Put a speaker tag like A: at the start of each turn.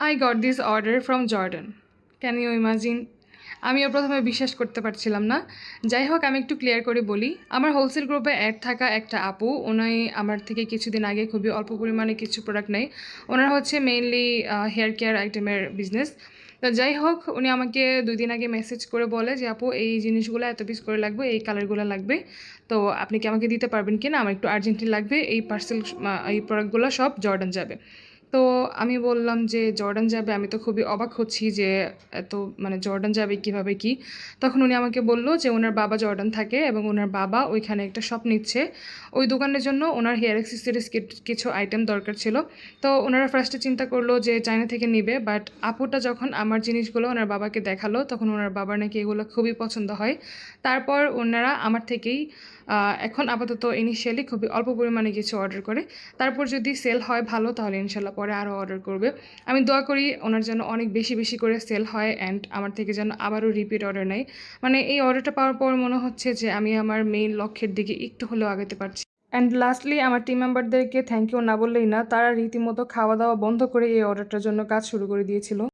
A: I got this order from Jordan. Can you imagine? আমিও প্রথমে বিশ্বাস করতে পারছিলাম না। যাই হোক, আমি একটু ক্লিয়ার করে বলি। আমার হোলসেল গ্রুপে অ্যাড থাকা একটা আপু, উনি আমার থেকে কিছুদিন আগে খুবই অল্প পরিমাণে কিছু প্রোডাক্ট নেয়। ওনার হচ্ছে মেইনলি হেয়ার কেয়ার আইটেমের বিজনেস। তো যাই হোক, উনি আমাকে 2 দিন আগে মেসেজ করে বলে যে আপু, এই জিনিসগুলো এত পিস করে লাগবে, এই কালারগুলো লাগবে, তো আপনি কি আমাকে দিতে পারবেন কি না? আমার একটু আর্জেন্টলি লাগবে, এই পার্সেল, এই প্রোডাক্টগুলো সব জর্ডান যাবে। তো আমি বললাম যে জর্ডান যাবে, আমি তো খুবই অবাক হচ্ছি যে এত মানে জর্ডান যাবে কিভাবে কি। তখন উনি আমাকে বলল যে ওনার বাবা জর্ডান থাকে এবং ওনার বাবা ওইখানে একটা শপ নিচ্ছে, ওই দোকানের জন্য ওনার হেয়ার অ্যাক্সেসরিজ কিছু আইটেম দরকার ছিল। তো ওনারা ফার্স্টে চিন্তা করলো যে চায়না থেকে নিবে, বাট আপুটা যখন আমার জিনিসগুলো ওনার বাবাকে দেখালো তখন ওনার বাবার নাকি এগুলো খুবই পছন্দ হয়। তারপর ওনারা আমার থেকেই এখন আপাতত ইনিশিয়ালি খুবই অল্প পরিমাণে কিছু অর্ডার করে, তারপর যদি সেল হয় ভালো, তাহলে ইনশাল্লাহ পরে আরও অর্ডার করবে। আমি দোয়া করি ওনার জন্য অনেক বেশি বেশি করে সেল হয় অ্যান্ড আমার থেকে যেন আবারও রিপিট অর্ডার নেয়। মানে এই অর্ডারটা পাওয়ার পর মনে হচ্ছে যে আমি আমার মেইন লক্ষ্যের দিকে একটু হলেও আগাতে পারছি। অ্যান্ড লাস্টলি আমার টিম মেম্বারদেরকে থ্যাংক ইউ না বললেই না, তারা রীতিমতো খাওয়া দাওয়া বন্ধ করে এই অর্ডারটার জন্য কাজ শুরু করে দিয়েছিল।